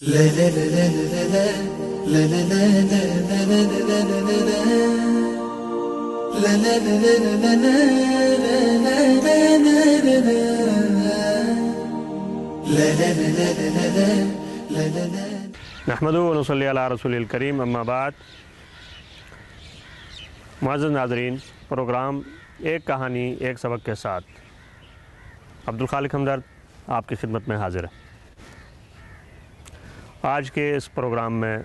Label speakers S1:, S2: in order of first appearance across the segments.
S1: نحمدہ و نصلی علی رسول الکریم، اما بعد۔ معزز ناظرین، پروگرام ایک کہانی ایک سبق کے ساتھ عبدالخالق ہمدرد آپ کی خدمت میں حاضر ہے۔ آج کے اس پروگرام میں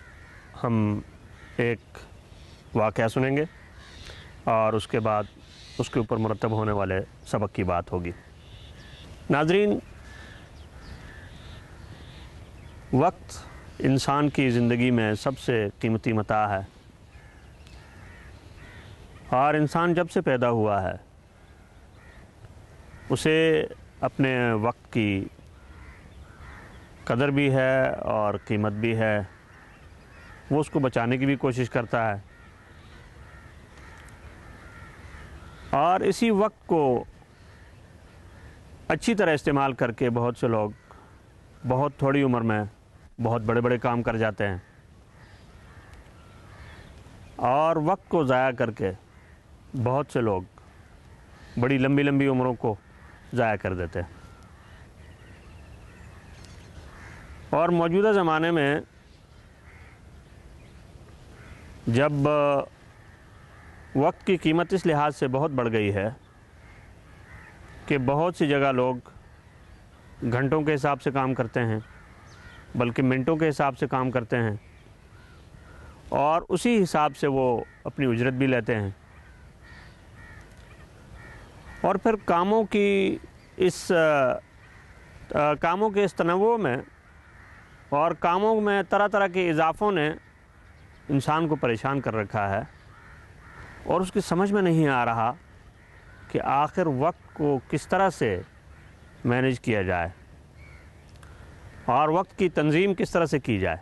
S1: ہم ایک واقعہ سنیں گے اور اس کے بعد اس کے اوپر مرتب ہونے والے سبق کی بات ہوگی۔ ناظرین، وقت انسان کی زندگی میں سب سے قیمتی متاع ہے، اور انسان جب سے پیدا ہوا ہے اسے اپنے وقت کی قدر بھی ہے اور قیمت بھی ہے، وہ اس کو بچانے کی بھی کوشش کرتا ہے، اور اسی وقت کو اچھی طرح استعمال کر کے بہت سے لوگ بہت تھوڑی عمر میں بہت بڑے بڑے کام کر جاتے ہیں، اور وقت کو ضائع کر کے بہت سے لوگ بڑی لمبی لمبی عمروں کو ضائع کر دیتے ہیں۔ اور موجودہ زمانے میں جب وقت کی قیمت اس لحاظ سے بہت بڑھ گئی ہے کہ بہت سی جگہ لوگ گھنٹوں کے حساب سے کام کرتے ہیں، بلکہ منٹوں کے حساب سے کام کرتے ہیں، اور اسی حساب سے وہ اپنی اجرت بھی لیتے ہیں، اور پھر کاموں کے اس تنوع میں اور کاموں میں طرح طرح کے اضافوں نے انسان کو پریشان کر رکھا ہے، اور اس کی سمجھ میں نہیں آ رہا کہ آخر وقت کو کس طرح سے مینیج کیا جائے اور وقت کی تنظیم کس طرح سے کی جائے۔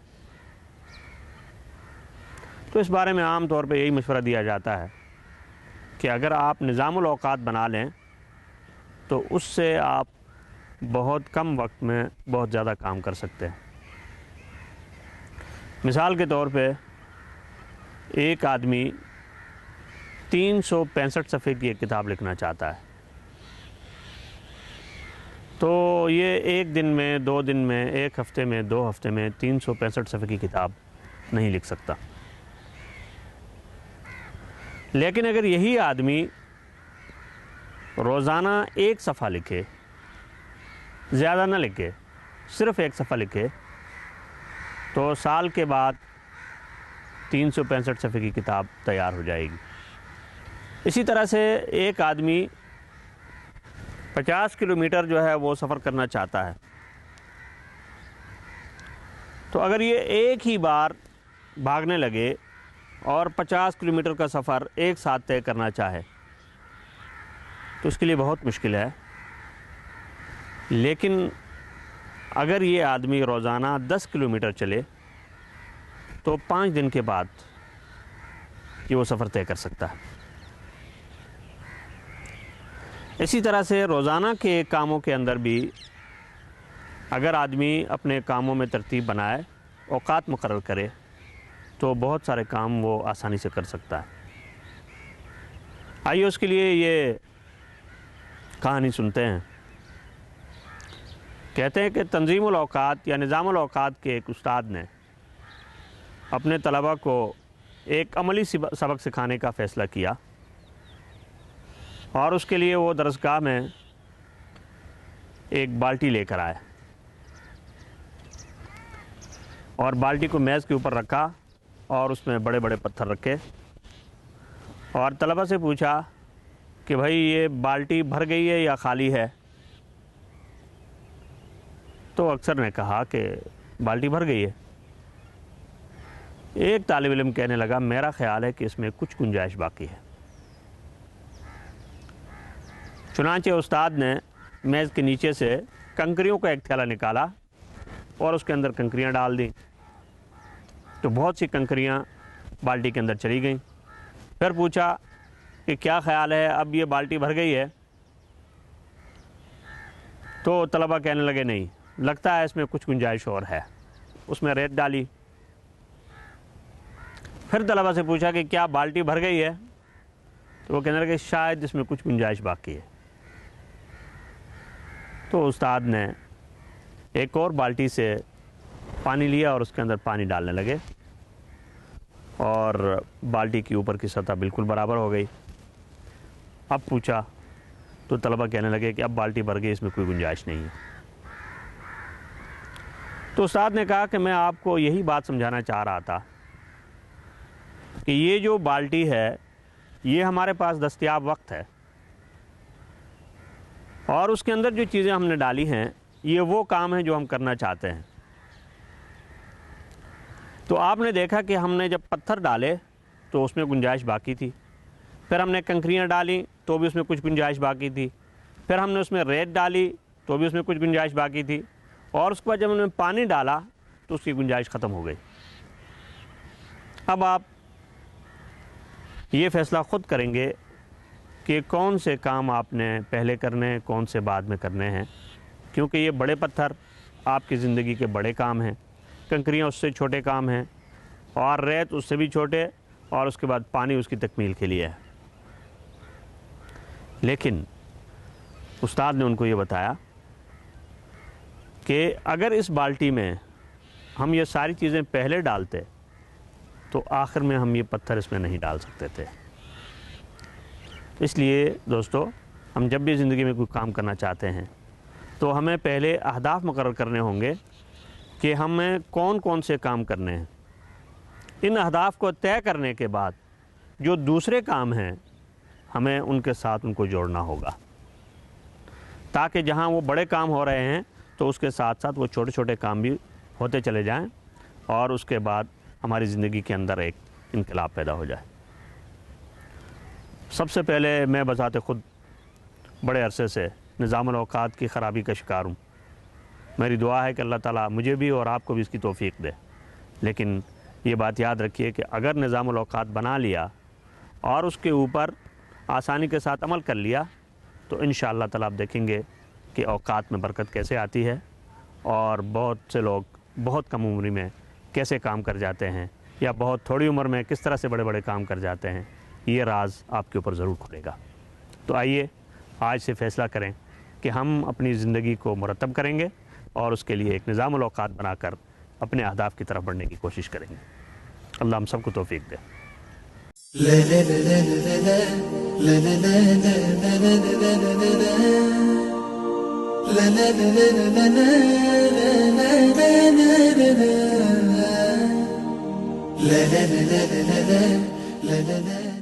S1: تو اس بارے میں عام طور پہ یہی مشورہ دیا جاتا ہے کہ اگر آپ نظام الاوقات بنا لیں تو اس سے آپ بہت کم وقت میں بہت زیادہ کام کر سکتے ہیں۔ مثال کے طور پہ ایک آدمی 365 صفحے کی ایک کتاب لکھنا چاہتا ہے، تو یہ ایک دن میں، 2 دن میں، 1 ہفتے میں، 2 ہفتے میں 365 صفحے کی کتاب نہیں لکھ سکتا۔ لیکن اگر یہی آدمی روزانہ 1 صفحہ لکھے، زیادہ نہ لکھے، صرف 1 صفحہ لکھے، تو سال کے بعد 365 صفحے کی کتاب تیار ہو جائے گی۔ اسی طرح سے ایک آدمی 50 کلومیٹر جو ہے وہ سفر کرنا چاہتا ہے، تو اگر یہ ایک ہی بار بھاگنے لگے اور 50 کلومیٹر کا سفر ایک ساتھ طے کرنا چاہے تو اس کے لیے بہت مشکل ہے۔ لیکن اگر یہ آدمی روزانہ 10 کلومیٹر چلے تو 5 دن کے بعد یہ وہ سفر طے کر سکتا ہے۔ اسی طرح سے روزانہ کے کاموں کے اندر بھی اگر آدمی اپنے کاموں میں ترتیب بنائے، اوقات مقرر کرے، تو بہت سارے کام وہ آسانی سے کر سکتا ہے۔ آئیے اس کے لیے یہ کہانی سنتے ہیں۔ کہتے ہیں کہ تنظیم الاوقات یا نظام الاوقات کے ایک استاد نے اپنے طلباء کو ایک عملی سبق سکھانے کا فیصلہ کیا، اور اس کے لیے وہ درسگاہ میں ایک بالٹی لے کر آئے اور بالٹی کو میز کے اوپر رکھا اور اس میں بڑے بڑے پتھر رکھے، اور طلباء سے پوچھا کہ بھائی یہ بالٹی بھر گئی ہے یا خالی ہے؟ تو اکثر نے کہا کہ بالٹی بھر گئی ہے۔ ایک طالب علم کہنے لگا، میرا خیال ہے کہ اس میں کچھ گنجائش باقی ہے۔ چنانچہ استاد نے میز کے نیچے سے کنکریوں کا ایک تھیلا نکالا اور اس کے اندر کنکریاں ڈال دیں، تو بہت سی کنکریاں بالٹی کے اندر چلی گئیں۔ پھر پوچھا کہ کیا خیال ہے، اب یہ بالٹی بھر گئی ہے؟ تو طلباء کہنے لگے نہیں، لگتا ہے اس میں کچھ گنجائش اور ہے۔ اس میں ریت ڈالی. پھر طلبہ سے پوچھا کہ کیا بالٹی بھر گئی ہے؟ تو وہ کہنے لگے شاید اس میں کچھ گنجائش باقی ہے. تو استاد نے ایک اور بالٹی سے پانی لیا اور اس کے اندر پانی ڈالنے لگے اور بالٹی کی اوپر کی سطح بالکل برابر ہو گئی. اب پوچھا تو طلبہ کہنے لگے کہ اب بالٹی بھر گئی، اس میں کوئی گنجائش نہیں ہے. تو استاد نے کہا کہ میں آپ کو یہی بات سمجھانا چاہ رہا تھا کہ یہ جو بالٹی ہے یہ ہمارے پاس دستیاب وقت ہے، اور اس کے اندر جو چیزیں ہم نے ڈالی ہیں یہ وہ کام ہیں جو ہم کرنا چاہتے ہیں. تو آپ نے دیکھا کہ ہم نے جب پتھر ڈالے تو اس میں گنجائش باقی تھی، پھر ہم نے کنکریاں ڈالی تو بھی اس میں کچھ گنجائش باقی تھی، پھر ہم نے اس میں ریت ڈالی تو بھی اس میں کچھ گنجائش باقی تھی، اور اس کے بعد جب ہم نے پانی ڈالا تو اس کی گنجائش ختم ہو گئی. اب آپ یہ فیصلہ خود کریں گے کہ کون سے کام آپ نے پہلے کرنے ہیں، کون سے بعد میں کرنے ہیں، کیونکہ یہ بڑے پتھر آپ کی زندگی کے بڑے کام ہیں، کنکریاں اس سے چھوٹے کام ہیں، اور ریت اس سے بھی چھوٹے، اور اس کے بعد پانی اس کی تکمیل کے لیے ہے. لیکن استاد نے ان کو یہ بتایا کہ اگر اس بالٹی میں ہم یہ ساری چیزیں پہلے ڈالتے تو آخر میں ہم یہ پتھر اس میں نہیں ڈال سکتے تھے. اس لیے دوستو، ہم جب بھی زندگی میں کوئی کام کرنا چاہتے ہیں تو ہمیں پہلے اہداف مقرر کرنے ہوں گے کہ ہمیں کون کون سے کام کرنے ہیں. ان اہداف کو طے کرنے کے بعد جو دوسرے کام ہیں ہمیں ان کے ساتھ ان کو جوڑنا ہوگا، تاکہ جہاں وہ بڑے کام ہو رہے ہیں تو اس کے ساتھ ساتھ وہ چھوٹے چھوٹے کام بھی ہوتے چلے جائیں، اور اس کے بعد ہماری زندگی کے اندر ایک انقلاب پیدا ہو جائے. سب سے پہلے میں بذات خود بڑے عرصے سے نظام الاوقات کی خرابی کا شکار ہوں. میری دعا ہے کہ اللہ تعالیٰ مجھے بھی اور آپ کو بھی اس کی توفیق دے. لیکن یہ بات یاد رکھیے کہ اگر نظام الاوقات بنا لیا اور اس کے اوپر آسانی کے ساتھ عمل کر لیا تو انشاءاللہ تعالیٰ آپ دیکھیں گے کہ اوقات میں برکت کیسے آتی ہے، اور بہت سے لوگ بہت کم عمری میں کیسے کام کر جاتے ہیں، یا بہت تھوڑی عمر میں کس طرح سے بڑے بڑے کام کر جاتے ہیں. یہ راز آپ کے اوپر ضرور کھلے گا. تو آئیے آج سے فیصلہ کریں کہ ہم اپنی زندگی کو مرتب کریں گے اور اس کے لیے ایک نظام الاوقات بنا کر اپنے اہداف کی طرف بڑھنے کی کوشش کریں گے. اللہ ہم سب کو توفیق دے.